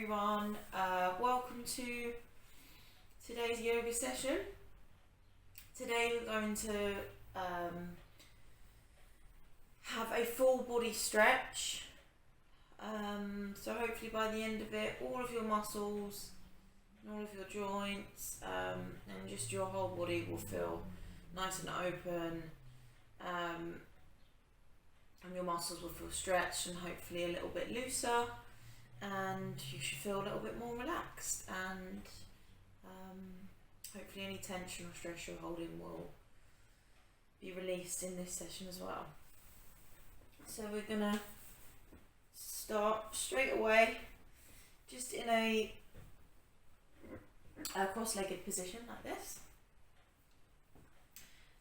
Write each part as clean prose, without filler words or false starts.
everyone, welcome to today's yoga session. Today we're going to have a full body stretch, so hopefully by the end of it all of your muscles and all of your joints and just your whole body will feel nice and open, and your muscles will feel stretched and hopefully a little bit looser, and you should feel a little bit more relaxed, and hopefully any tension or stress you're holding will be released in this session as well. So we're gonna start straight away just in a cross-legged position like this,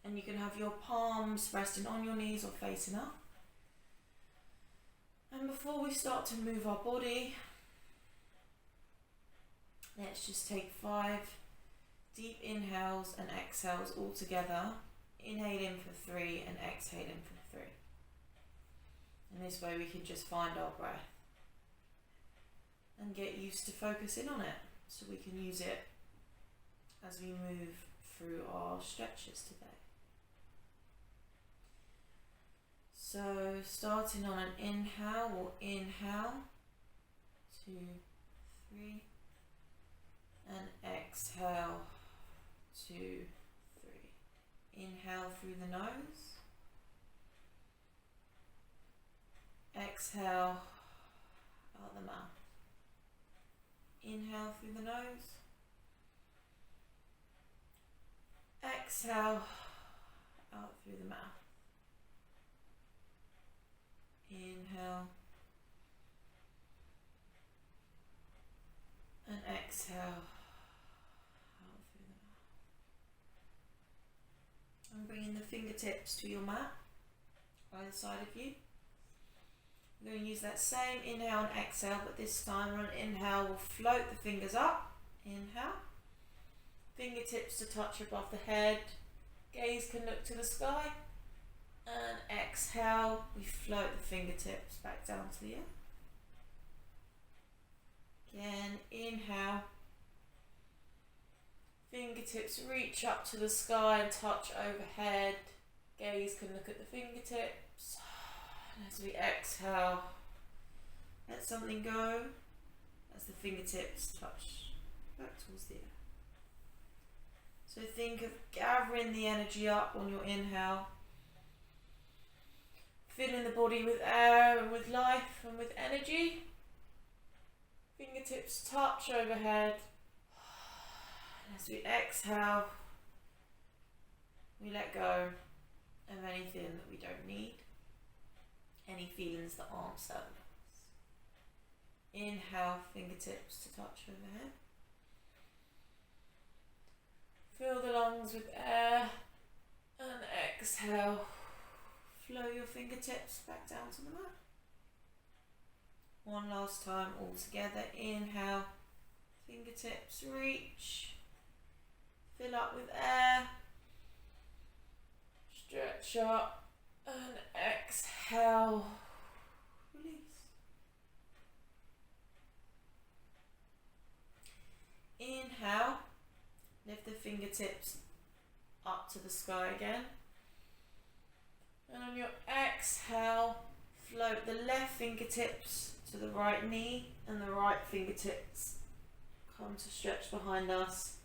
and you can have your palms resting on your knees or facing up. And before we start to move our body, let's just take 5 deep inhales and exhales all together. Inhale in for 3 and exhale in for 3. And this way we can just find our breath and get used to focusing on it, so we can use it as we move through our stretches today. So starting on an inhale, we'll inhale 2, 3, and exhale 2, 3. Inhale through the nose, exhale out the mouth. Inhale through the nose, exhale out through the mouth. Inhale and exhale out through the mouth. And bringing the fingertips to your mat, either side of you. We're going to use that same inhale and exhale, but this time on an inhale we'll float the fingers up. Inhale, fingertips to touch above the head, gaze can look to the sky. And exhale, we float the fingertips back down to the earth. Again, inhale, fingertips reach up to the sky and touch overhead. Gaze can look at the fingertips. And as we exhale, let something go as the fingertips touch back towards the earth. So think of gathering the energy up on your inhale, filling the body with air and with life and with energy. Fingertips touch overhead. And as we exhale, we let go of anything that we don't need, any feelings that aren't serving us. Inhale, fingertips to touch overhead. Fill the lungs with air, and exhale. Flow your fingertips back down to the mat. One last time all together. Inhale, fingertips reach, fill up with air, stretch up, and exhale, release. Inhale, lift the fingertips up to the sky again. And on your exhale, float the left fingertips to the right knee and the right fingertips come to stretch behind us.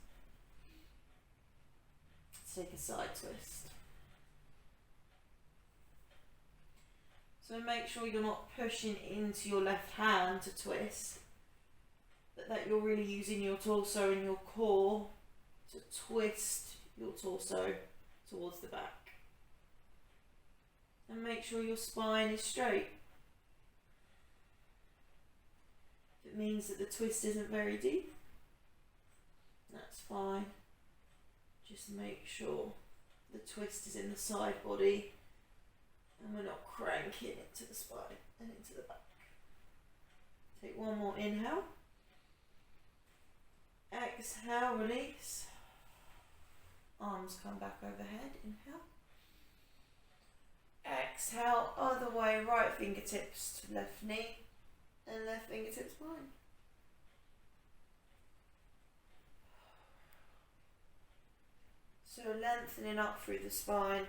Take a side twist. So make sure you're not pushing into your left hand to twist, but that you're really using your torso and your core to twist your torso towards the back. And make sure your spine is straight. If it means that the twist isn't very deep, that's fine. Just make sure the twist is in the side body and we're not cranking it to the spine and into the back. Take one more inhale. Exhale, release. Arms come back overhead. Inhale. Exhale, other way, right fingertips to left knee and left fingertips behind. So lengthening up through the spine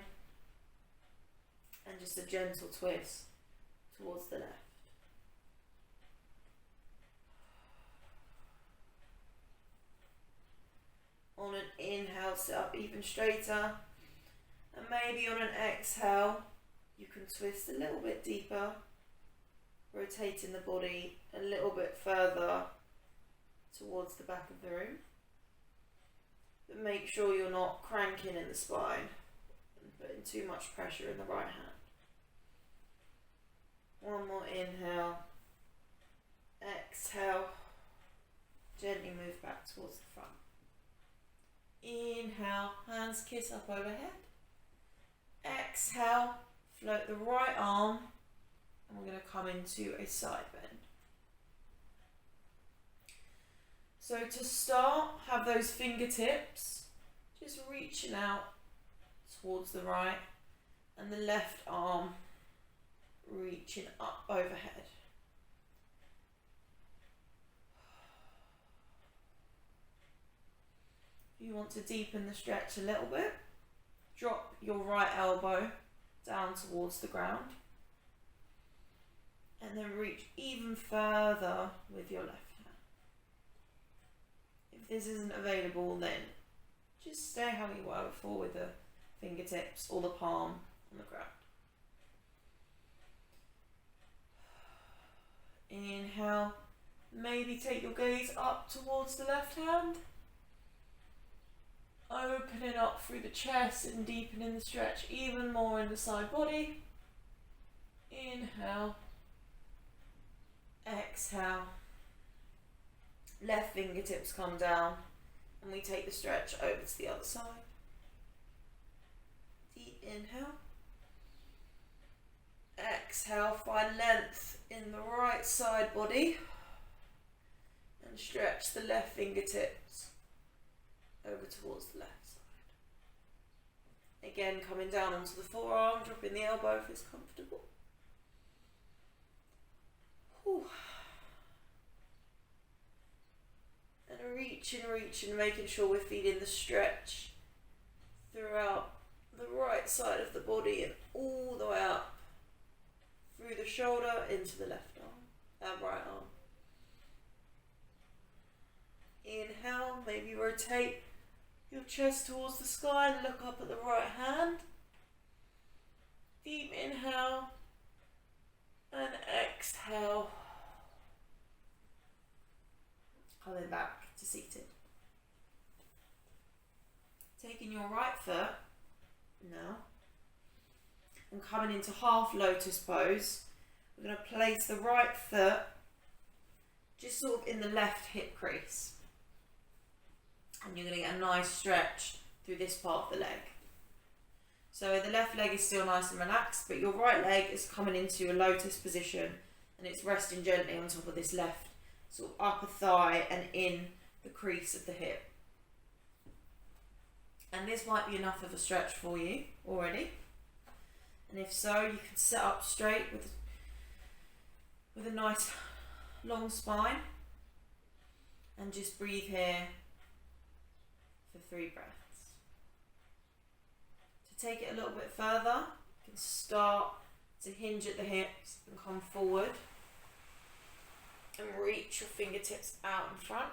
and just a gentle twist towards the left. On an inhale, sit up even straighter, and maybe on an exhale you can twist a little bit deeper, rotating the body a little bit further towards the back of the room. But make sure you're not cranking in the spine and putting too much pressure in the right hand. One more inhale, exhale, gently move back towards the front. Inhale, hands kiss up overhead. Exhale, float the right arm, and we're going to come into a side bend. So to start, have those fingertips just reaching out towards the right, and the left arm reaching up overhead. If you want to deepen the stretch a little bit, drop your right elbow down towards the ground and then reach even further with your left hand. If this isn't available, then just stay how you were before with the fingertips or the palm on the ground. Inhale, maybe take your gaze up towards the left hand. Opening up through the chest and deepening the stretch even more in the side body. Inhale. Exhale. Left fingertips come down and we take the stretch over to the other side. Deep inhale. Exhale, find length in the right side body and stretch the left fingertips over towards the left side. Again, coming down onto the forearm, dropping the elbow if it's comfortable. Whew. And reaching, making sure we're feeling the stretch throughout the right side of the body and all the way up through the shoulder into the left arm, right arm. Inhale, maybe rotate your chest towards the sky and look up at the right hand. Deep inhale and exhale. Coming back to seated. Taking your right foot now and coming into half lotus pose. We're going to place the right foot just sort of in the left hip crease. And you're going to get a nice stretch through this part of the leg. So the left leg is still nice and relaxed, but your right leg is coming into a lotus position and it's resting gently on top of this left sort of upper thigh and in the crease of the hip. And this might be enough of a stretch for you already. And if so, you can sit up straight with a nice long spine and just breathe here for 3 breaths. To take it a little bit further, you can start to hinge at the hips and come forward and reach your fingertips out in front.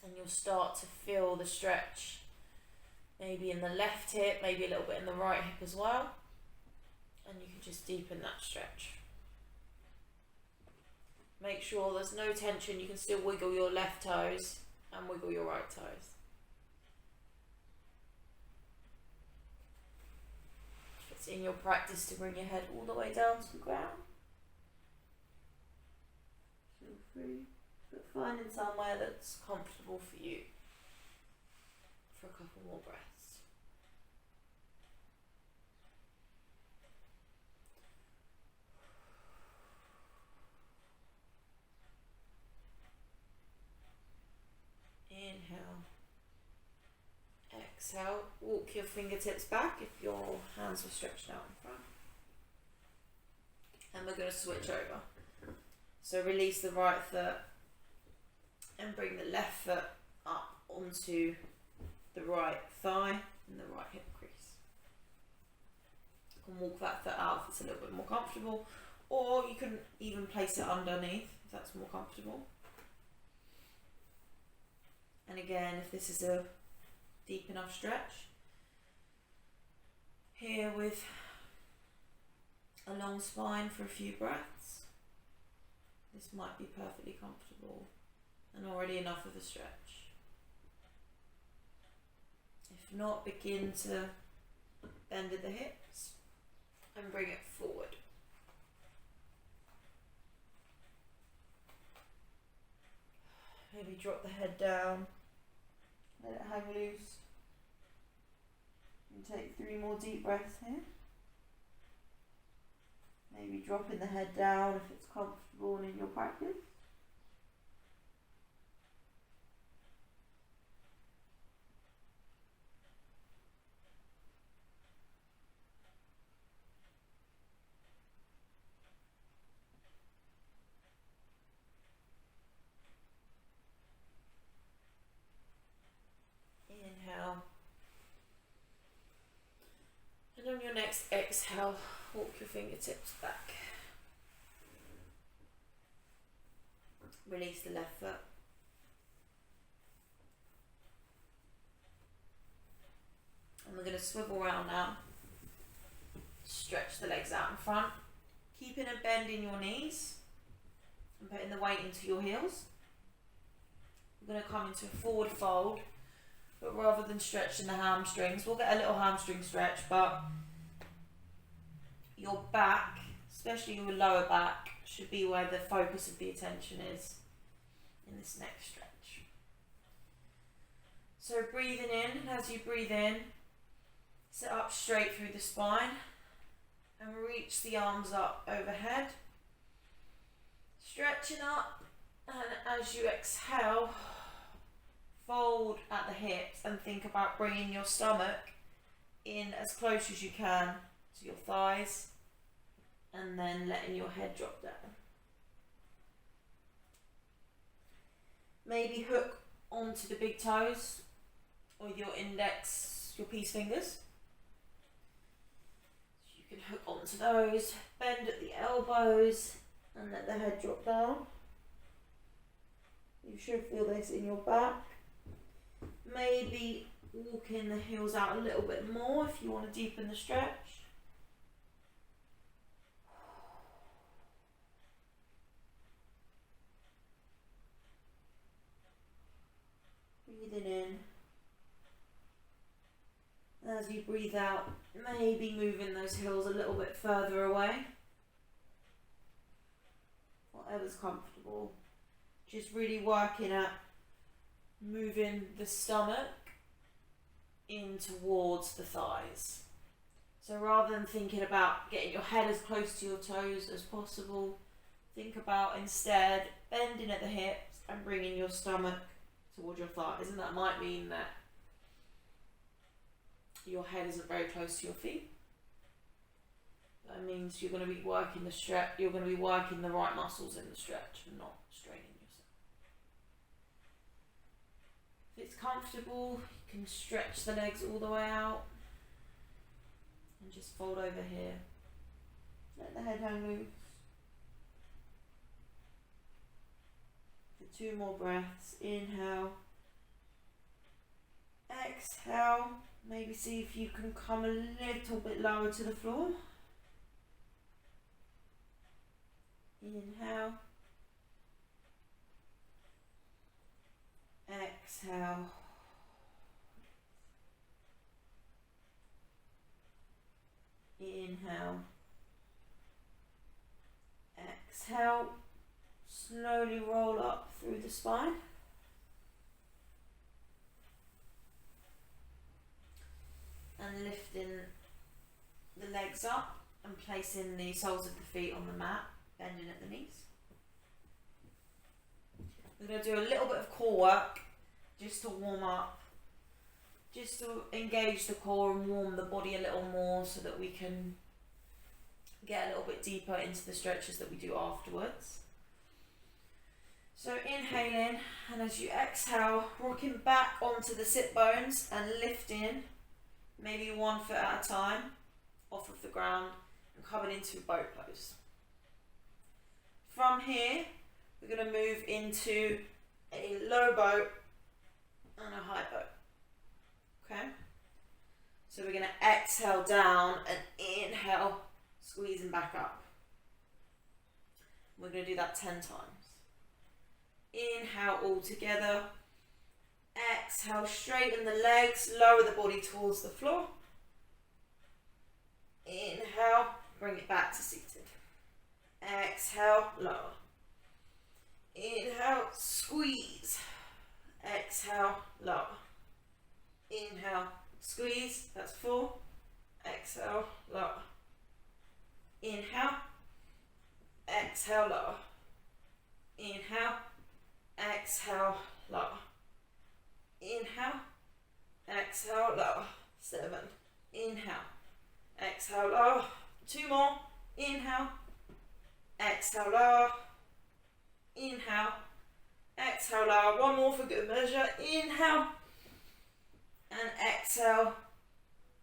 And you'll start to feel the stretch, maybe in the left hip, maybe a little bit in the right hip as well. And you can just deepen that stretch. Make sure there's no tension. You can still wiggle your left toes and wiggle your right toes. It's in your practice to bring your head all the way down to the ground. Feel free, but finding somewhere that's comfortable for you for a couple more breaths. Inhale, exhale, walk your fingertips back if your hands were stretched out in front. And we're going to switch over. So release the right foot and bring the left foot up onto the right thigh and the right hip crease. You can walk that foot out if it's a little bit more comfortable, or you can even place it underneath if that's more comfortable. And again, if this is a deep enough stretch, here with a long spine for a few breaths, this might be perfectly comfortable and already enough of a stretch. If not, begin to bend at the hips and bring it forward. Maybe drop the head down, let it hang loose, and take 3 more deep breaths here. Maybe dropping the head down if it's comfortable and in your practice. Inhale. And on your next exhale, walk your fingertips back. Release the left foot. And we're going to swivel around now. Stretch the legs out in front. Keeping a bend in your knees and putting the weight into your heels. We're going to come into a forward fold, but rather than stretching the hamstrings, we'll get a little hamstring stretch, but your back, especially your lower back, should be where the focus of the attention is in this next stretch. So breathing in, and as you breathe in, sit up straight through the spine and reach the arms up overhead, stretching up, and as you exhale, fold at the hips and think about bringing your stomach in as close as you can to your thighs, and then letting your head drop down. Maybe hook onto the big toes with your index, your peace fingers. So you can hook onto those, bend at the elbows and let the head drop down. You should feel this in your back. Maybe walking the heels out a little bit more if you want to deepen the stretch. Breathing in. As you breathe out, maybe moving those heels a little bit further away. Whatever's comfortable. Just really working at moving the stomach in towards the thighs. So rather than thinking about getting your head as close to your toes as possible, think about instead bending at the hips and bringing your stomach towards your thighs. And that might mean that your head isn't very close to your feet. That means you're going to be working the stretch, you're going to be working the right muscles in the stretch and not straining yourself. If it's comfortable, you can stretch the legs all the way out and just fold over here. Let the head hang loose. For 2 more breaths. Inhale. Exhale. Maybe see if you can come a little bit lower to the floor. Inhale. Exhale. Inhale. Exhale. Slowly roll up through the spine. And lifting the legs up and placing the soles of the feet on the mat, bending at the knees. We're going to do a little bit of core work just to warm up, just to engage the core and warm the body a little more so that we can get a little bit deeper into the stretches that we do afterwards. So inhaling, and as you exhale, rocking back onto the sit bones and lifting, maybe 1 foot at a time, off of the ground and coming into boat pose. From here, we're going to move into a low boat and a high boat. Okay? So we're going to exhale down and inhale, squeezing back up. We're going to do that 10 times. Inhale all together. Exhale, straighten the legs, lower the body towards the floor. Inhale, bring it back to seated. Exhale, lower. Inhale, squeeze. Exhale, lower. Inhale, squeeze, that's 4. Exhale, lower. Inhale, exhale, lower. Inhale, exhale, lower. Inhale, exhale, lower. 7. Inhale, exhale, lower. 2 more. Inhale, exhale, lower. Inhale, exhale, lower. 1 more for good measure. Inhale and exhale.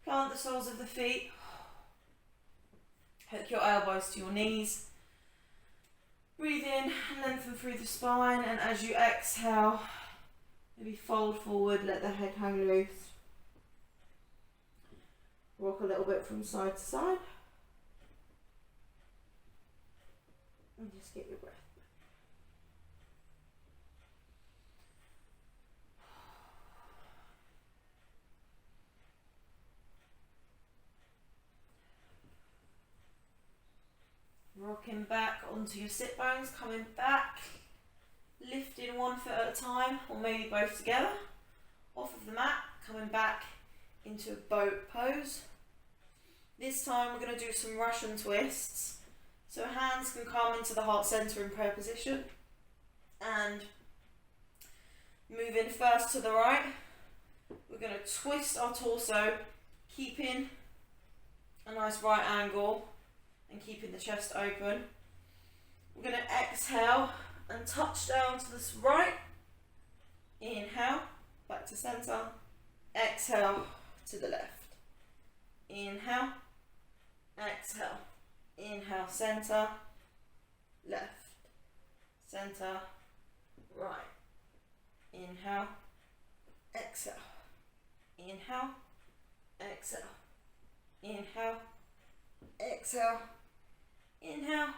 Plant the soles of the feet. Hook your elbows to your knees. Breathe in, lengthen through the spine, and as you exhale, maybe fold forward, let the head hang loose. Rock a little bit from side to side. And just get your breath. Rocking back onto your sit bones, coming back, lifting 1 foot at a time, or maybe both together, off of the mat, coming back into a boat pose. This time we're going to do some Russian twists. So hands can come into the heart center in prayer position, and moving first to the right, we're going to twist our torso, keeping a nice right angle and keeping the chest open. We're going to exhale and touch down to the right. Inhale, back to center. Exhale to the left. Inhale, exhale. Inhale, center, left, center, right. Inhale, exhale. Inhale, exhale. Inhale, exhale. Inhale,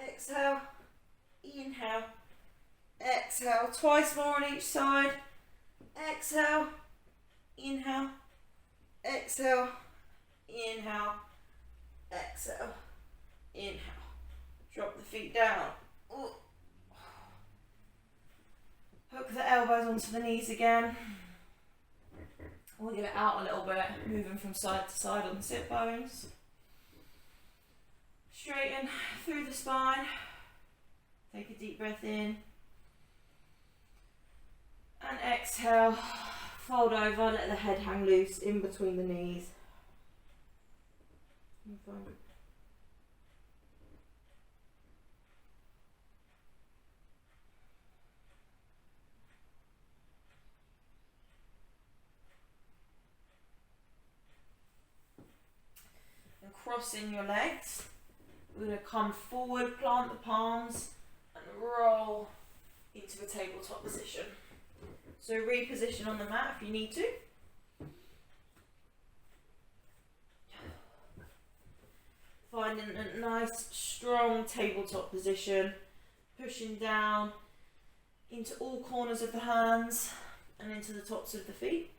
exhale. Inhale, exhale. Twice more on each side. Exhale, inhale, exhale, inhale, exhale, inhale. Drop the feet down. Ooh. Hook the elbows onto the knees again. We'll get it out a little bit, moving from side to side on the sit bones. Straighten through the spine. Take a deep breath in. And exhale. Fold over, let the head hang loose in between the knees. And crossing your legs, we're going to come forward, plant the palms, and roll into a tabletop position. So reposition on the mat if you need to. Finding a nice strong tabletop position, pushing down into all corners of the hands and into the tops of the feet.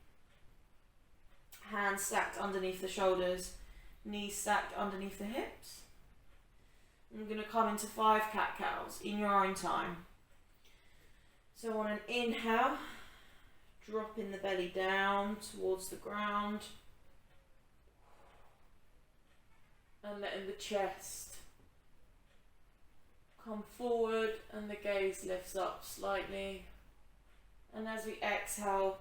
Hands stacked underneath the shoulders, knees stacked underneath the hips. I'm going to come into 5 cat-cows in your own time. So on an inhale, dropping the belly down towards the ground and letting the chest come forward and the gaze lifts up slightly. And as we exhale,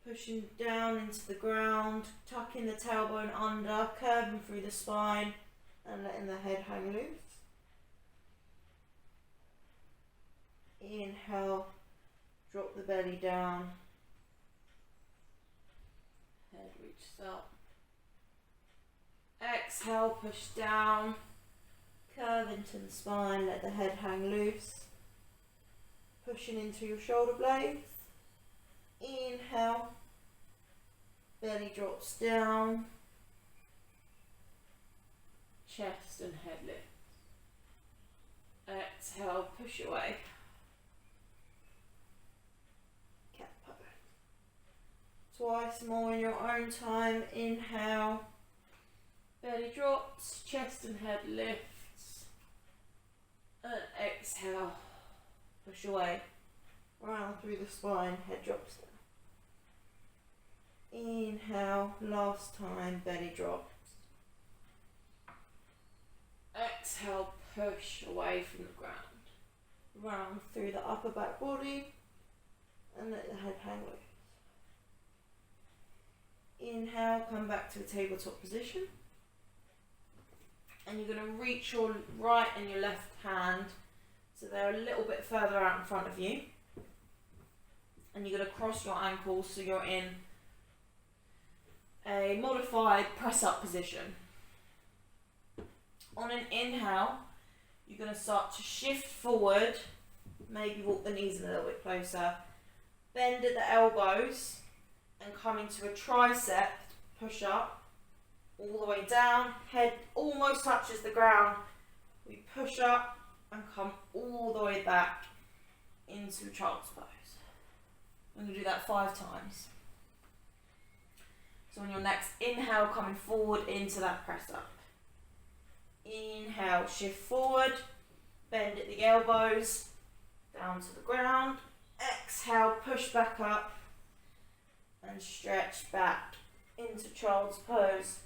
pushing down into the ground, tucking the tailbone under, curving through the spine and letting the head hang loose. Inhale, drop the belly down. Head reaches up. Exhale, push down. Curve into the spine, let the head hang loose. Pushing into your shoulder blades. Inhale. Belly drops down. Chest and head lift. Exhale, push away. Cat pose. Twice more in your own time. Inhale. Belly drops, chest and head lifts. And exhale, push away. Round through the spine, head drops down. Inhale, last time, belly drops. Exhale, push away from the ground. Round through the upper back body and let the head hang loose. Inhale, come back to a tabletop position. And you're going to reach your right and your left hand so they're a little bit further out in front of you. And you're going to cross your ankles so you're in a modified press-up position. On an inhale, you're going to start to shift forward, maybe walk the knees a little bit closer, bend at the elbows and come into a tricep push-up. All the way down, head almost touches the ground. We push up and come all the way back into child's pose. I'm going to do that 5 times. So on your next inhale, coming forward into that press up. Inhale, shift forward, bend at the elbows, down to the ground. Exhale, push back up and stretch back into child's pose.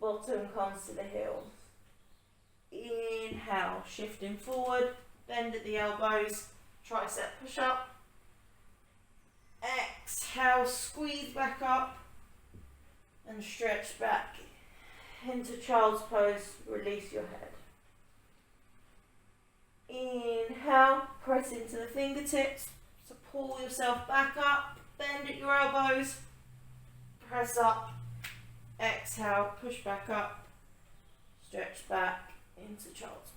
Bottom comes to the heels. Inhale, shifting forward, bend at the elbows, tricep push up. Exhale, squeeze back up and stretch back into child's pose, release your head. Inhale, press into the fingertips, so pull yourself back up, bend at your elbows, press up. Exhale, push back up, stretch back into child's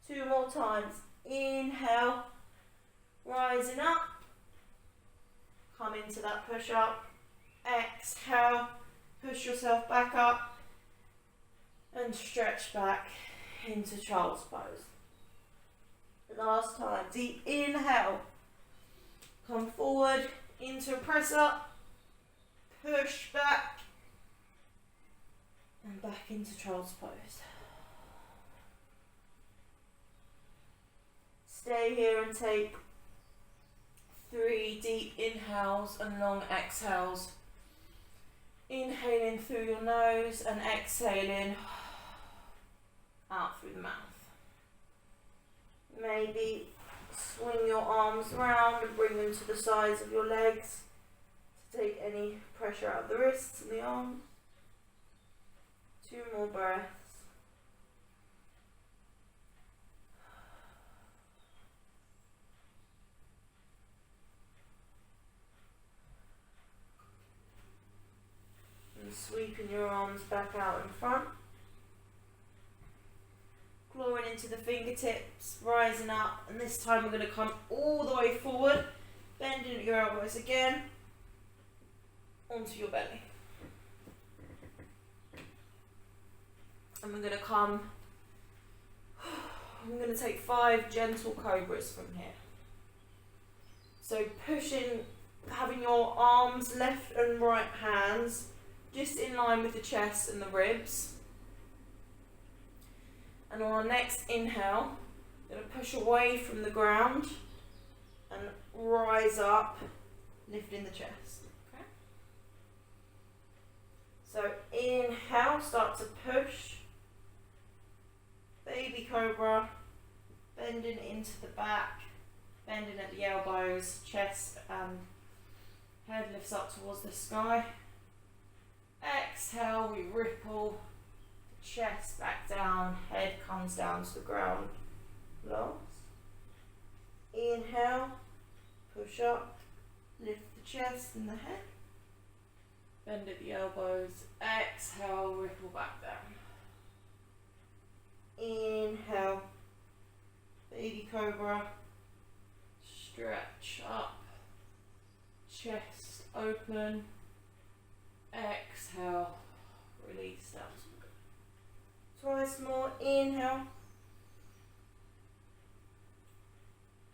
pose. 2 more times. Inhale, rising up, come into that push up. Exhale, push yourself back up and stretch back into child's pose. Last time. Deep inhale, come forward into a press up. Push back and back into child's pose. Stay here and take 3 deep inhales and long exhales. Inhaling through your nose and exhaling out through the mouth. Maybe swing your arms round and bring them to the sides of your legs. Take any pressure out of the wrists and the arms. 2 more breaths. And sweeping your arms back out in front. Clawing into the fingertips, rising up, and this time we're going to come all the way forward, bending at your elbows again. Onto your belly. And we're going to come, I'm going to take 5 gentle cobras from here. So pushing, having your arms, left and right hands, just in line with the chest and the ribs. And on our next inhale, we're going to push away from the ground and rise up, lifting the chest. So inhale, start to push, baby cobra, bending into the back, bending at the elbows, chest and head lifts up towards the sky. Exhale, we ripple, chest back down, head comes down to the ground. Last. Inhale, push up, lift the chest and the head. Bend at the elbows. Exhale, ripple back down. Inhale, baby cobra. Stretch up, chest open. Exhale, release down. Twice more. Inhale.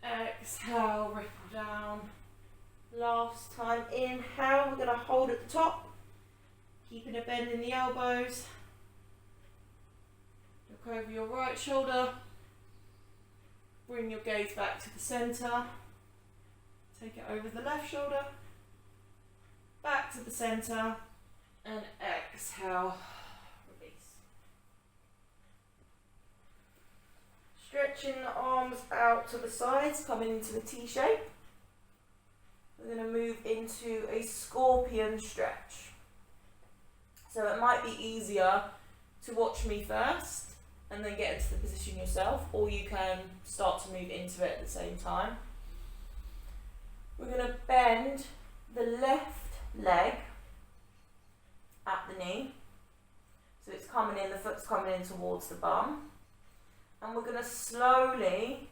Exhale, ripple down. Last time. Inhale, we're going to hold at the top, keeping a bend in the elbows. Look over your right shoulder. Bring your gaze back to the centre. Take it over the left shoulder. Back to the centre. And exhale. Release. Stretching the arms out to the sides, coming into the T shape. We're going to move into a scorpion stretch. So it might be easier to watch me first and then get into the position yourself, or you can start to move into it at the same time. We're going to bend the left leg at the knee. So it's coming in, the foot's coming in towards the bum. And we're going to slowly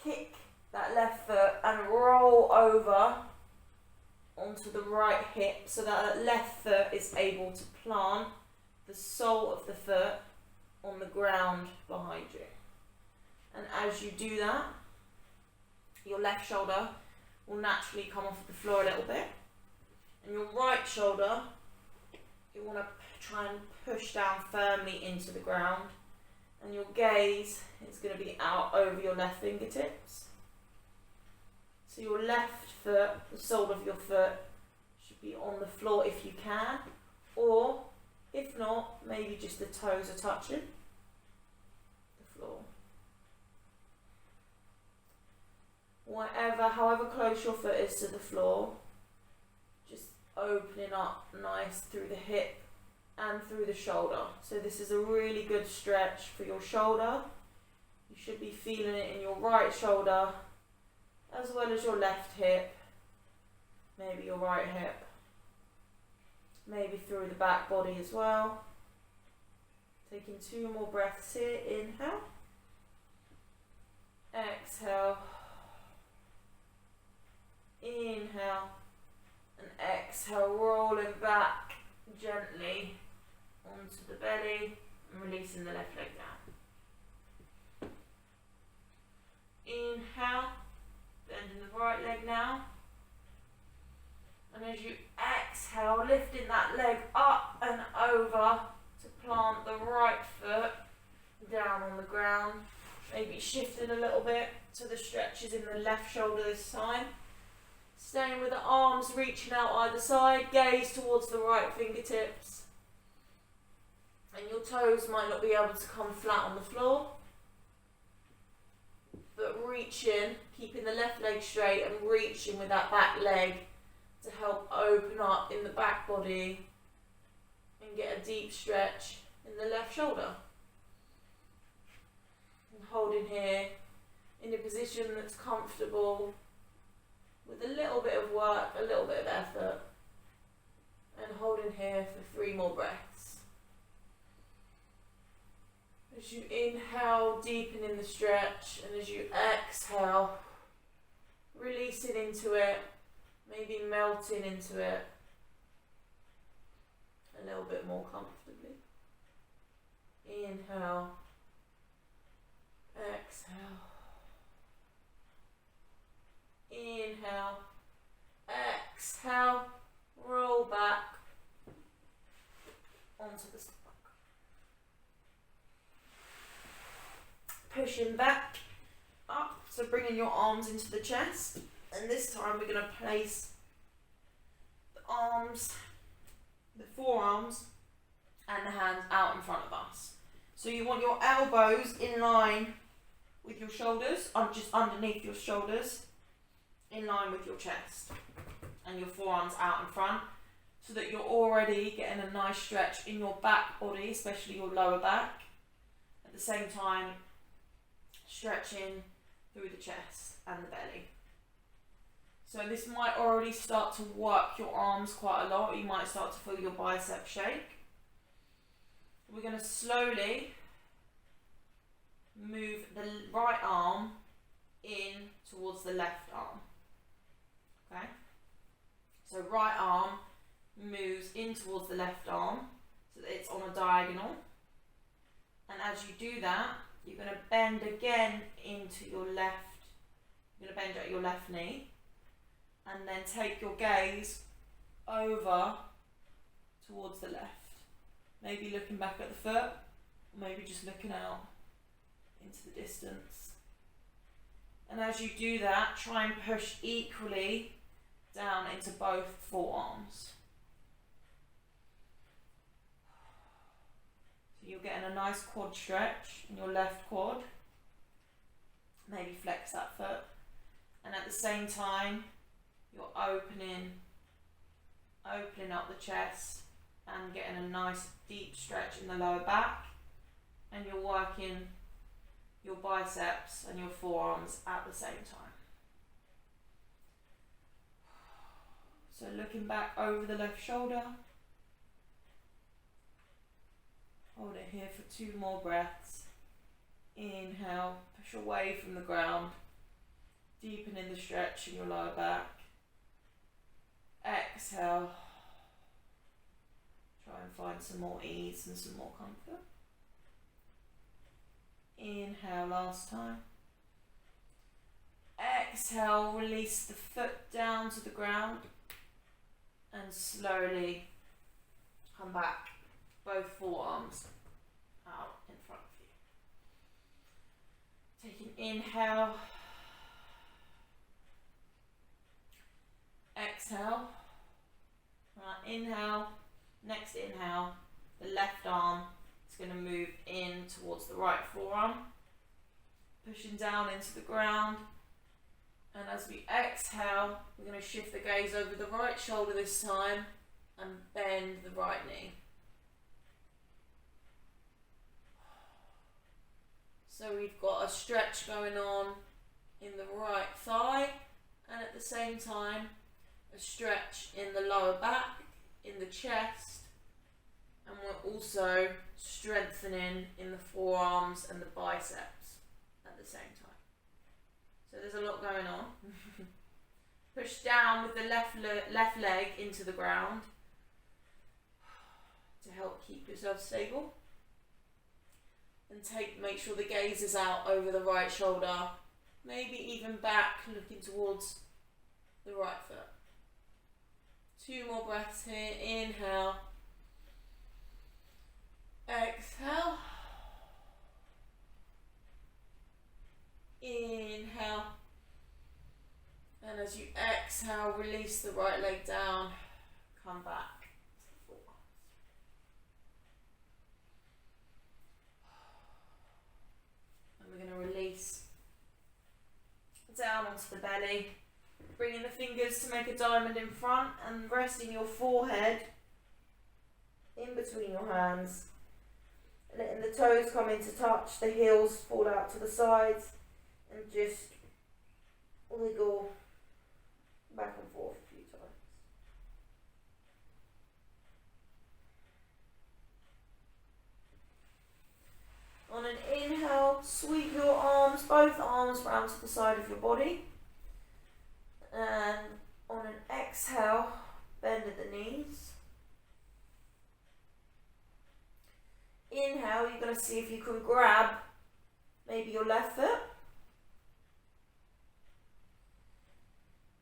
kick that left foot and roll over onto the right hip so that that left foot is able to plant the sole of the foot on the ground behind you. And as you do that, your left shoulder will naturally come off the floor a little bit, and your right shoulder, you want to try and push down firmly into the ground, and your gaze is going to be out over your left fingertips. So your left foot, the sole of your foot, should be on the floor if you can, or if not, maybe just the toes are touching the floor. However close your foot is to the floor, just opening up nice through the hip and through the shoulder. So this is a really good stretch for your shoulder. You should be feeling it in your right shoulder as well as your left hip, maybe your right hip, maybe through the back body as well. Taking 2 more breaths here. Inhale, exhale, inhale, and exhale, rolling back gently onto the belly and releasing the left leg down. Inhale, bending the right leg now. And as you exhale, lifting that leg up and over to plant the right foot down on the ground. Maybe shifting a little bit to the stretches in the left shoulder this time. Staying with the arms reaching out either side, gaze towards the right fingertips. And your toes might not be able to come flat on the floor, but reaching, keeping the left leg straight and reaching with that back leg to help open up in the back body and get a deep stretch in the left shoulder. And holding here in a position that's comfortable, with a little bit of work, a little bit of effort, and holding here for 3 more breaths. As you inhale, deepening the stretch, and as you exhale, releasing into it, maybe melting into it a little bit more comfortably. Inhale, exhale. Inhale, exhale, roll back onto the stomach. Pushing back up, so bringing your arms into the chest, and this time we're going to place the arms, the forearms and the hands out in front of us. So you want your elbows in line with your shoulders, just underneath your shoulders, in line with your chest, and your forearms out in front, so that you're already getting a nice stretch in your back body, especially your lower back. At the same time, stretching through the chest and the belly. So this might already start to work your arms quite a lot. You might start to feel your bicep shake. We're going to slowly move the right arm in towards the left arm. Okay? So right arm moves in towards the left arm so that it's on a diagonal. And as you do that, you're going to bend again into your left. You're going to bend at your left knee. And then take your gaze over towards the left. Maybe looking back at the foot, or maybe just looking out into the distance. And as you do that, try and push equally down into both forearms. So you're getting a nice quad stretch in your left quad. Maybe flex that foot. And at the same time, you're opening up the chest and getting a nice deep stretch in the lower back, and you're working your biceps and your forearms at the same time. So looking back over the left shoulder, hold it here for 2 more breaths. Inhale, push away from the ground, deepening the stretch in your lower back. Exhale. Try and find some more ease and some more comfort. Inhale, last time. Exhale, release the foot down to the ground and slowly come back, both forearms out in front of you. Take an inhale. Exhale. Right, inhale. Next inhale, the left arm is going to move in towards the right forearm, pushing down into the ground. And as we exhale, we're going to shift the gaze over the right shoulder this time and bend the right knee. So we've got a stretch going on in the right thigh, and at the same time, a stretch in the lower back, in the chest, and we're also strengthening in the forearms and the biceps at the same time. So there's a lot going on. Push down with the left leg into the ground to help keep yourself stable. And make sure the gaze is out over the right shoulder, maybe even back, looking towards the right foot. 2 more breaths here. Inhale. Exhale. Inhale. And as you exhale, release the right leg down. Come back to the forearms. And we're going to release down onto the belly. Bringing the fingers to make a diamond in front and resting your forehead in between your hands. Letting the toes come into touch, the heels fall out to the sides, and just wiggle back and forth a few times. On an inhale, sweep your arms, both arms round to the side of your body. And on an exhale, bend at the knees. Inhale, you're going to see if you can grab maybe your left foot.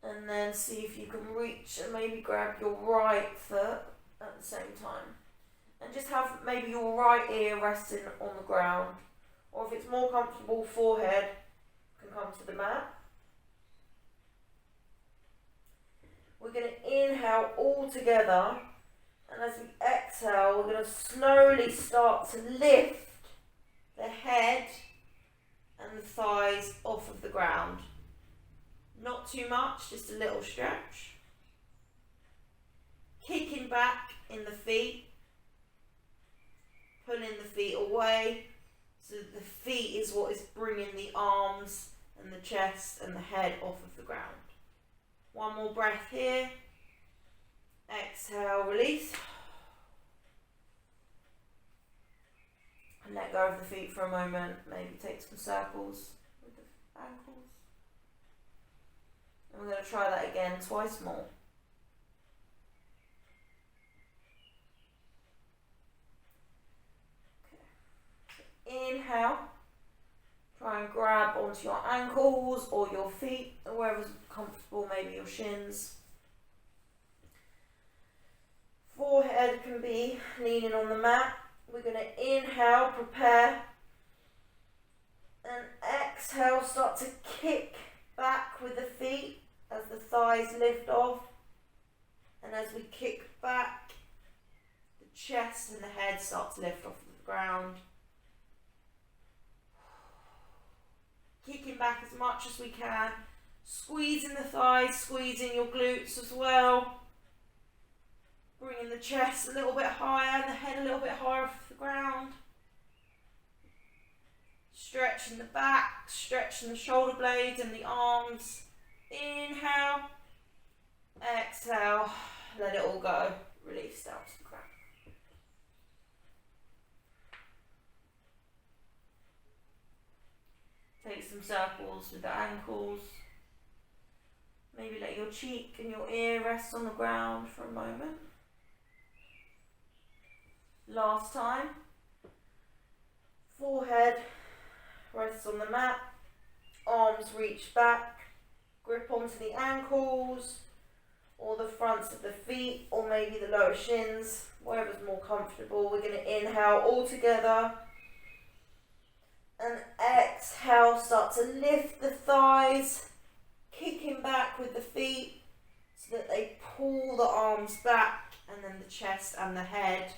And then see if you can reach and maybe grab your right foot at the same time. And just have maybe your right ear resting on the ground. Or if it's more comfortable, forehead can come to the mat. We're going to inhale all together, and as we exhale, we're going to slowly start to lift the head and the thighs off of the ground. Not too much, just a little stretch. Kicking back in the feet, pulling the feet away, so the feet is what is bringing the arms and the chest and the head off of the ground. One more breath here. Exhale, release. And let go of the feet for a moment. Maybe take some circles with the ankles. And we're going to try that again twice more. Okay. Inhale. Try and grab onto your ankles or your feet, or wherever's comfortable, maybe your shins. Forehead can be leaning on the mat. We're going to inhale, prepare, and exhale, start to kick back with the feet as the thighs lift off. And as we kick back, the chest and the head start to lift off the ground. Kicking back as much as we can, squeezing the thighs, squeezing your glutes as well. Bringing the chest a little bit higher and the head a little bit higher off the ground. Stretching the back, stretching the shoulder blades and the arms. Inhale, exhale, let it all go. Release down to the ground. Take some circles with the ankles. Maybe let your cheek and your ear rest on the ground for a moment. Last time. Forehead rests on the mat. Arms reach back. Grip onto the ankles or the fronts of the feet or maybe the lower shins, wherever's more comfortable. We're going to inhale all together. And exhale, start to lift the thighs, kicking back with the feet so that they pull the arms back, and then the chest and the head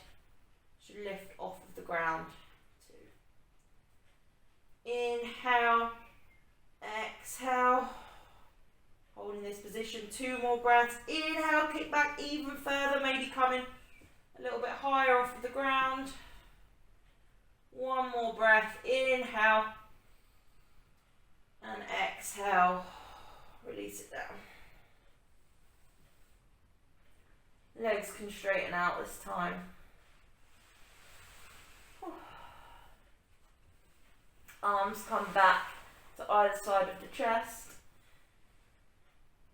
should lift off of the ground too. Inhale, exhale, holding this position, 2 more breaths. Inhale, kick back even further, maybe coming a little bit higher off of the ground. 1 more breath, inhale, and exhale, release it down. Legs can straighten out this time. Arms come back to either side of the chest,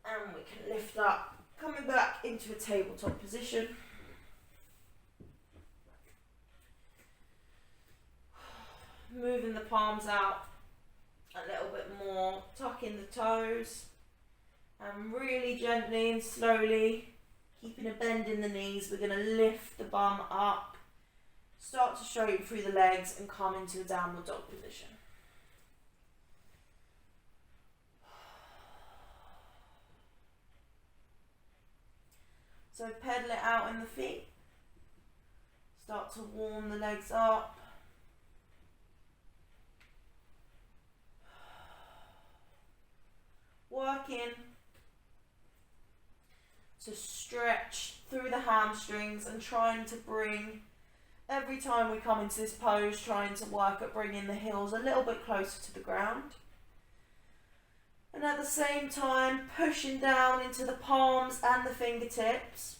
and we can lift up, coming back into a tabletop position. Moving the palms out a little bit more, tucking the toes, and really gently and slowly, keeping a bend in the knees, we're going to lift the bum up, start to straighten through the legs and come into a downward dog position. So pedal it out in the feet, start to warm the legs up. Working to stretch through the hamstrings and trying to bring, every time we come into this pose, trying to work at bringing the heels a little bit closer to the ground. And at the same time, pushing down into the palms and the fingertips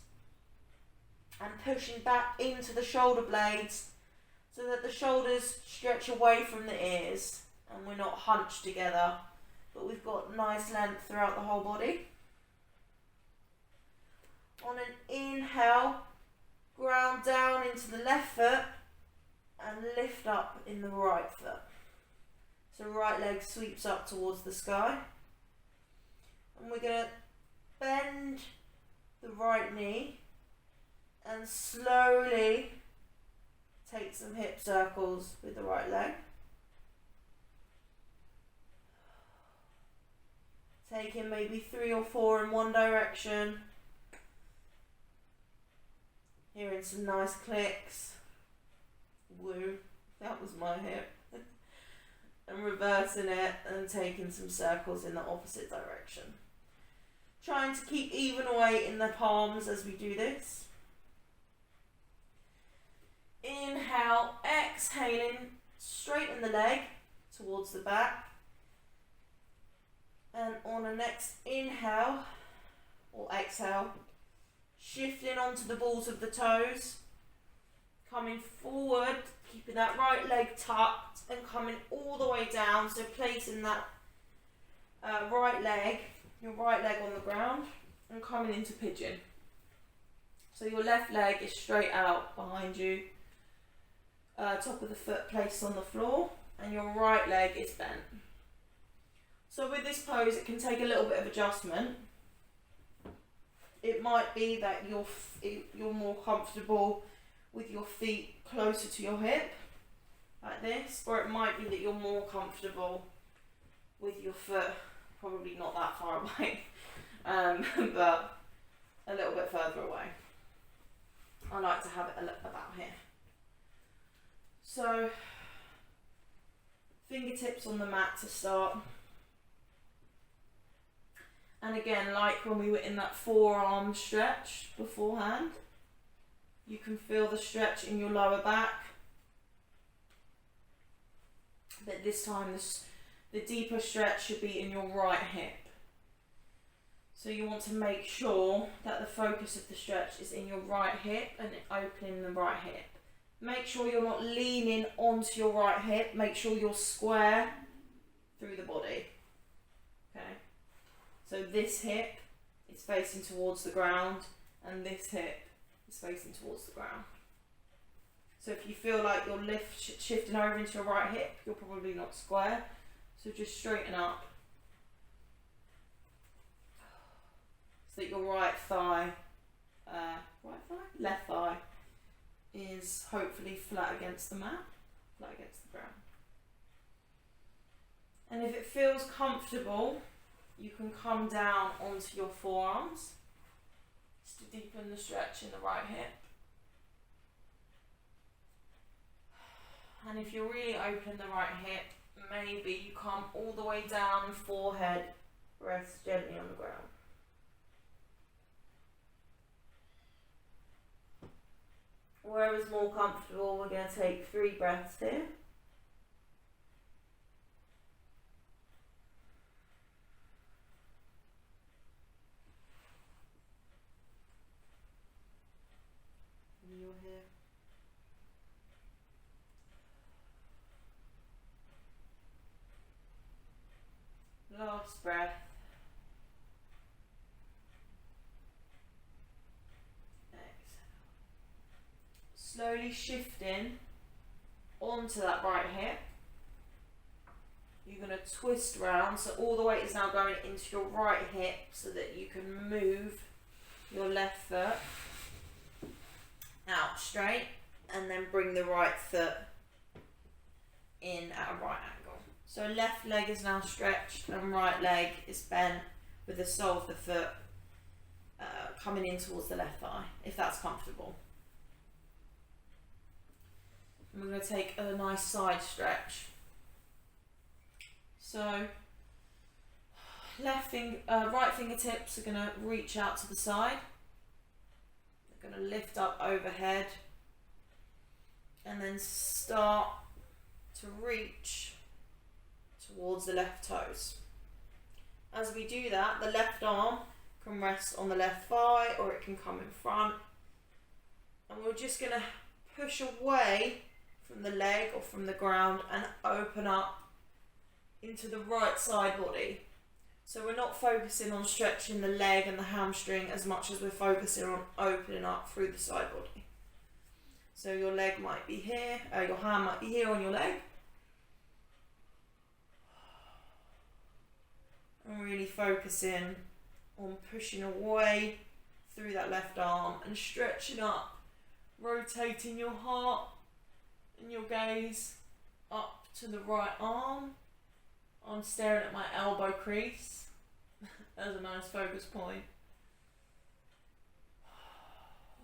and pushing back into the shoulder blades so that the shoulders stretch away from the ears and we're not hunched together, but we've got nice length throughout the whole body. On an inhale, ground down into the left foot and lift up in the right foot. So right leg sweeps up towards the sky. And we're going to bend the right knee and slowly take some hip circles with the right leg. Taking maybe 3 or 4 in one direction. Hearing some nice clicks. Woo, that was my hip. And reversing it and taking some circles in the opposite direction. Trying to keep even weight in the palms as we do this. Inhale, exhaling, straighten the leg towards the back. And on the next inhale or exhale, shifting onto the balls of the toes, coming forward, keeping that right leg tucked and coming all the way down. So placing that your right leg on the ground and coming into pigeon. So your left leg is straight out behind you, top of the foot placed on the floor, and your right leg is bent. So with this pose, it can take a little bit of adjustment. It might be that you're more comfortable with your feet closer to your hip, like this, or it might be that you're more comfortable with your foot probably not that far away, but a little bit further away. I like to have it about here. So, fingertips on the mat to start. And again, like when we were in that forearm stretch beforehand, you can feel the stretch in your lower back. But this time, the deeper stretch should be in your right hip. So you want to make sure that the focus of the stretch is in your right hip and opening the right hip. Make sure you're not leaning onto your right hip. Make sure you're square through the body. Okay. So this hip is facing towards the ground and this hip is facing towards the ground. So if you feel like you're shifting over into your right hip, you're probably not square. So just straighten up so that your left thigh is hopefully flat against the mat, flat against the ground. And if it feels comfortable, you can come down onto your forearms just to deepen the stretch in the right hip. And if you're really open the right hip, maybe you come all the way down and forehead rests gently on the ground. Wherever's more comfortable, we're going to take 3 breaths here. And you're here. Last breath. Slowly shifting onto that right hip. You're going to twist round, so all the weight is now going into your right hip so that you can move your left foot out straight and then bring the right foot in at a right angle. So left leg is now stretched and right leg is bent with the sole of the foot coming in towards the left thigh, if that's comfortable. And we're going to take a nice side stretch. So right fingertips are going to reach out to the side. They're going to lift up overhead and then start to reach towards the left toes. As we do that, the left arm can rest on the left thigh or it can come in front. And we're just going to push away from the leg or from the ground and open up into the right side body. So we're not focusing on stretching the leg and the hamstring as much as we're focusing on opening up through the side body. So your leg might be here, your hand might be here on your leg. And really focusing on pushing away through that left arm and stretching up, rotating your heart and your gaze up to the right arm. I'm staring at my elbow crease as a nice focus point.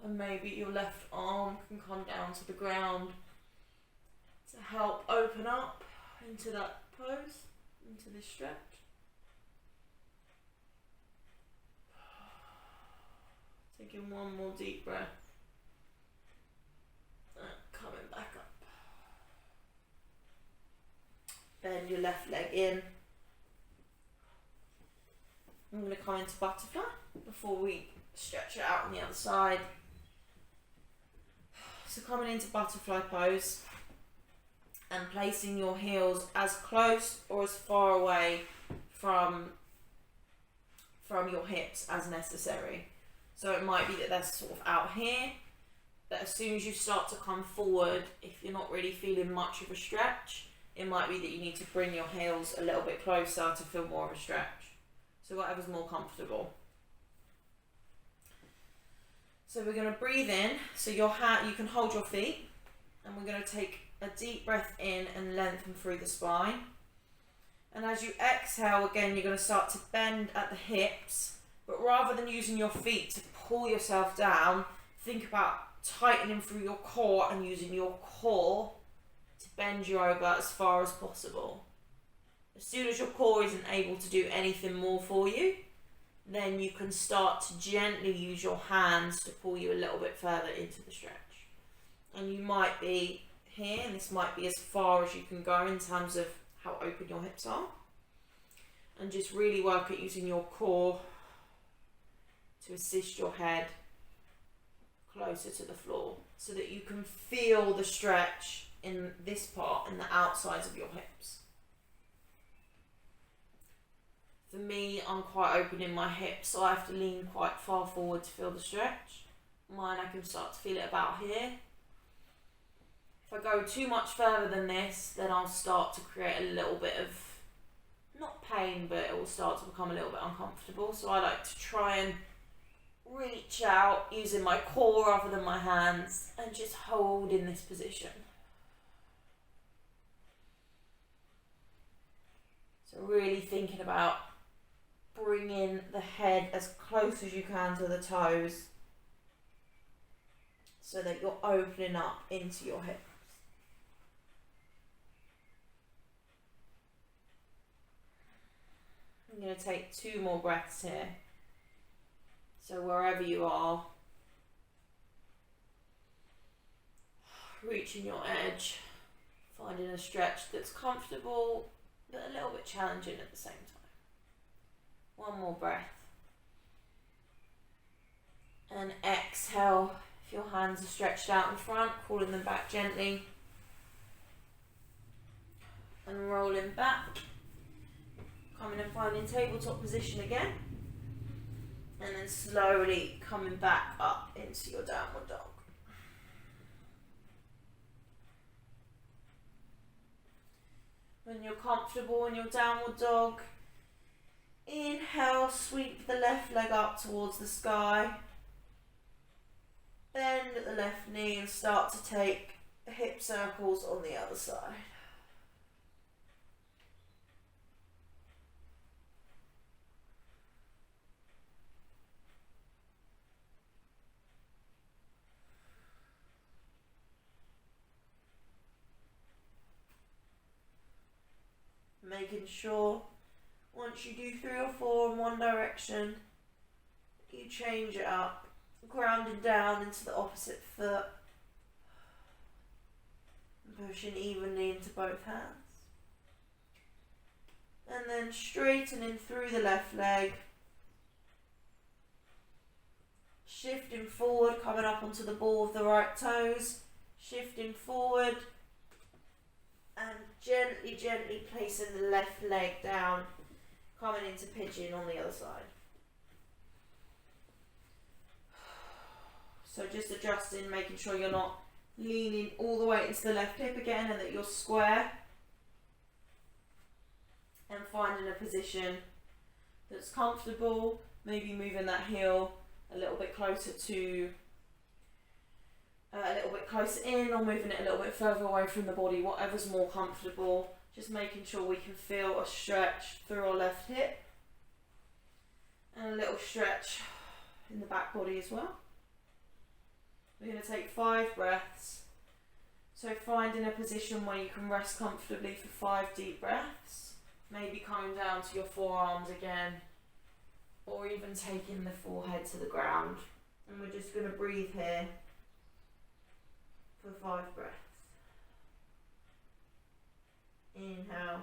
And maybe your left arm can come down to the ground to help open up into that pose, into this stretch. Taking one more deep breath. Coming back up. Bend your left leg in. I'm going to come into butterfly before we stretch it out on the other side. So coming into butterfly pose and placing your heels as close or as far away from your hips as necessary. So it might be that they're sort of out here, but as soon as you start to come forward, if you're not really feeling much of a stretch, it might be that you need to bring your heels a little bit closer to feel more of a stretch. So whatever's more comfortable. So we're going to breathe in, so you can hold your feet, and we're going to take a deep breath in and lengthen through the spine. And as you exhale, again, you're going to start to bend at the hips, but rather than using your feet to pull yourself down, think about tightening through your core and using your core to bend you over as far as possible. As soon as your core isn't able to do anything more for you, then you can start to gently use your hands to pull you a little bit further into the stretch. And you might be here, and this might be as far as you can go in terms of how open your hips are. And just really work at using your core to assist your head closer to the floor so that you can feel the stretch in this part, in the outsides of your hips. For me, I'm quite open in my hips, so I have to lean quite far forward to feel the stretch. Mine, I can start to feel it about here. If I go too much further than this, then I'll start to create a little bit of, not pain, but it will start to become a little bit uncomfortable. So I like to try and reach out using my core rather than my hands and just hold in this position. So really thinking about bringing the head as close as you can to the toes so that you're opening up into your hips. I'm going to take 2 more breaths here. So wherever you are, reaching your edge, finding a stretch that's comfortable but a little bit challenging at the same time. 1 more breath. And exhale. If your hands are stretched out in front, calling them back gently. And rolling back. Coming and finding tabletop position again. And then slowly coming back up into your downward dog. When you're comfortable in your downward dog, inhale, sweep the left leg up towards the sky. Bend at the left knee and start to take hip circles on the other side. Making sure once you do 3 or 4 in one direction, you change it up, grounding down into the opposite foot, and pushing evenly into both hands. And then straightening through the left leg, shifting forward, coming up onto the ball of the right toes, shifting forward, and gently placing the left leg down, coming into pigeon on the other side. So just adjusting, making sure you're not leaning all the way into the left hip again and that you're square. And finding a position that's comfortable, maybe moving that heel a little bit closer to a little bit closer in, or moving it a little bit further away from the body, whatever's more comfortable. Just making sure we can feel a stretch through our left hip and a little stretch in the back body as well. We're going to take 5 breaths. So finding a position where you can rest comfortably for 5 deep breaths, maybe coming down to your forearms again, or even taking the forehead to the ground. And we're just going to breathe here for 5 breaths. Inhale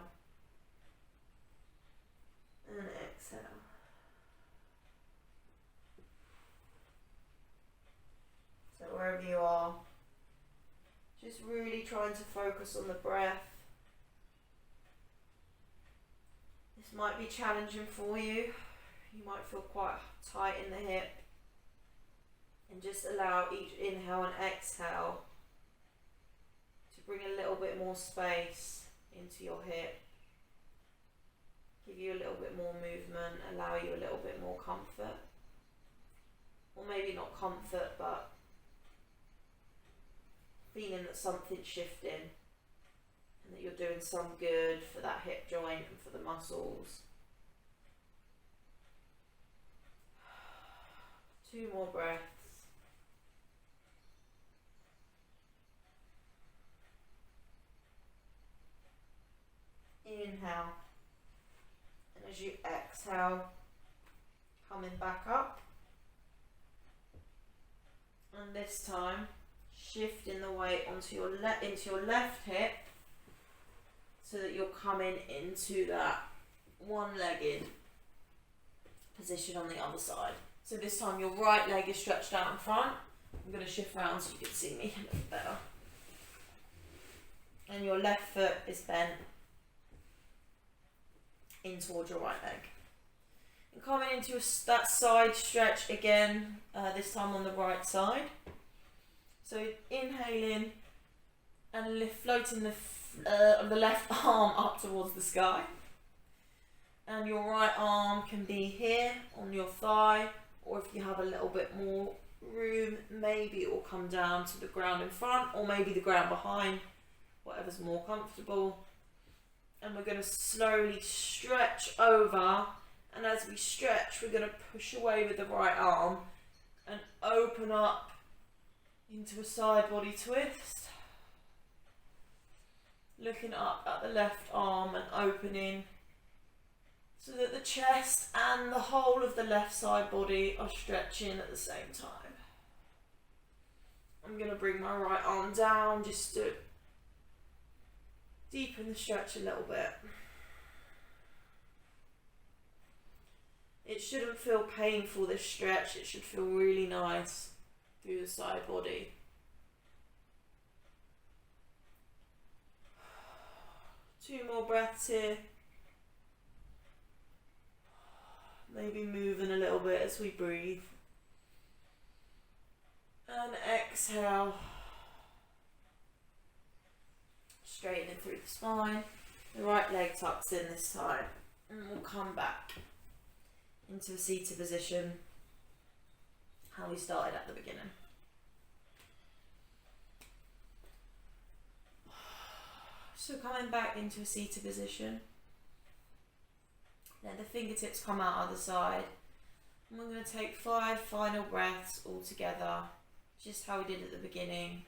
and exhale. wherever you are. Just really trying to focus on the breath. This might be challenging for you. You might feel quite tight in the hip. And just allow each inhale and exhale to bring a little bit more space into your hip. Give you a little bit more movement, allow you a little bit more comfort. Or maybe not comfort, but feeling that something's shifting and that you're doing some good for that hip joint and for the muscles. 2 more breaths. Inhale, and as you exhale, coming back up, and this time shifting the weight onto your into your left hip, so that you're coming into that one-legged position on the other side. So this time your right leg is stretched out in front. I'm going to shift around so you can see me a little better. And your left foot is bent in towards your right leg. And coming into that side stretch again, this time on the right side. So inhaling and floating the left arm up towards the sky. And your right arm can be here on your thigh, or if you have a little bit more room, maybe it will come down to the ground in front, or maybe the ground behind, whatever's more comfortable. And we're going to slowly stretch over, and as we stretch, we're going to push away with the right arm and open up into a side body twist. Looking up at the left arm and opening so that the chest and the whole of the left side body are stretching at the same time. I'm going to bring my right arm down just to deepen the stretch a little bit. It shouldn't feel painful, this stretch. It should feel really nice through the side body. Two more breaths here. Maybe moving a little bit as we breathe. And exhale. Straightening through the spine. The right leg tucks in this time. And we'll come back into a seated position. How we started at the beginning. So coming back into a seated position. Let the fingertips come out either side. And we're going to take 5 final breaths all together. Just how we did at the beginning.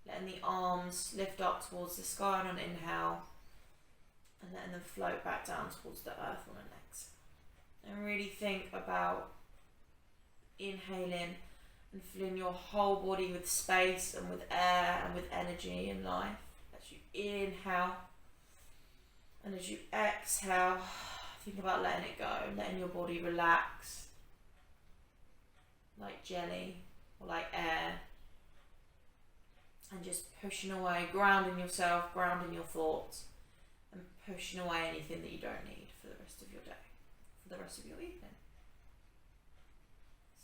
Letting the arms lift up towards the sky on an inhale. And letting them float back down towards the earth on an exhale. And really think about inhaling and filling your whole body with space and with air and with energy and life. As you inhale and as you exhale, think about letting it go, letting your body relax like jelly or like air, and just pushing away, grounding yourself, grounding your thoughts, and pushing away anything that you don't need for the rest of your day, for the rest of your evening.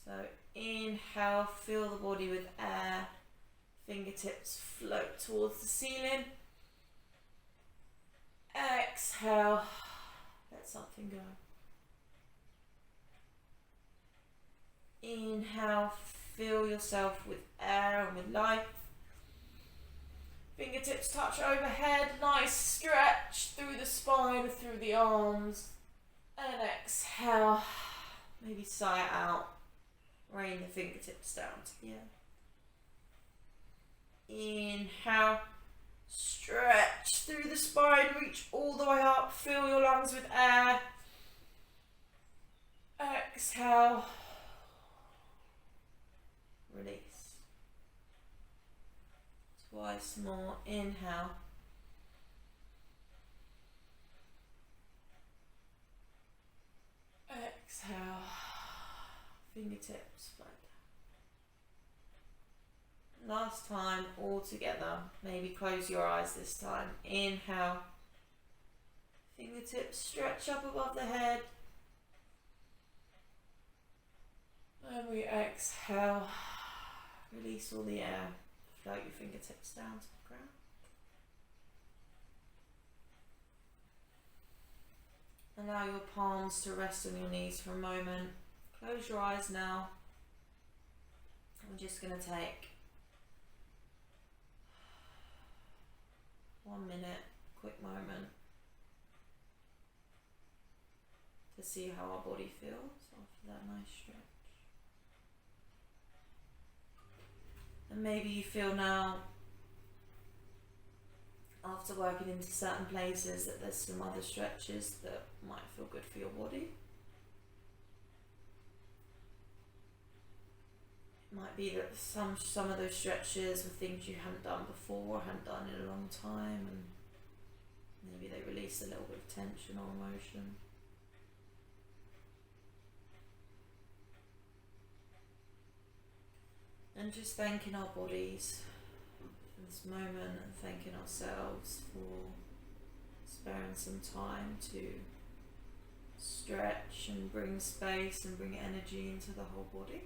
So inhale, fill the body with air, fingertips float towards the ceiling. Exhale, let something go. Inhale, fill yourself with air and with life. Fingertips touch overhead, nice stretch through the spine, through the arms. And exhale, maybe sigh it out. Rain the fingertips down to the earth. Inhale, stretch through the spine, reach all the way up, fill your lungs with air. Exhale, release. Twice more, inhale. Exhale, fingertips float Last time, all together. Maybe close your eyes this time. Inhale. Fingertips stretch up above the head. And we exhale. Release all the air. Float your fingertips down to the ground. Allow your palms to rest on your knees for a moment. Close your eyes now. I'm just going to take 1 minute, quick moment, to see how our body feels after that nice stretch. And maybe you feel now, after working into certain places, that there's some other stretches that might feel good for your body. It might be that some of those stretches were things you hadn't done before, hadn't done in a long time, and maybe they release a little bit of tension or emotion. And just thanking our bodies for this moment, and thanking ourselves for sparing some time to stretch and bring space and bring energy into the whole body.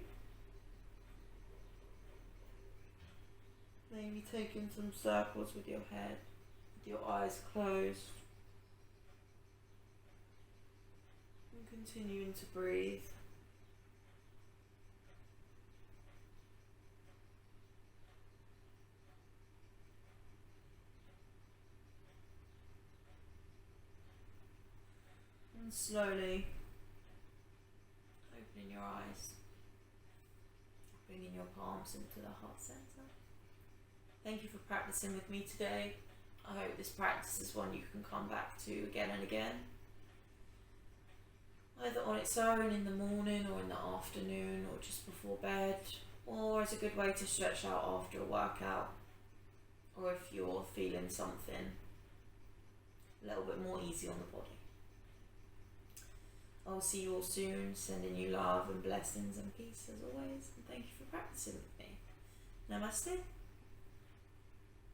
Maybe taking some circles with your head, with your eyes closed, and continuing to breathe. And slowly opening your eyes, bringing your palms into the heart center. Thank you for practicing with me today. I hope this practice is one you can come back to again and again, either on its own in the morning or in the afternoon or just before bed, or as a good way to stretch out after a workout, or if you're feeling something a little bit more easy on the body. I'll see you all soon, sending you love and blessings and peace as always, and thank you for practicing with me. Namaste.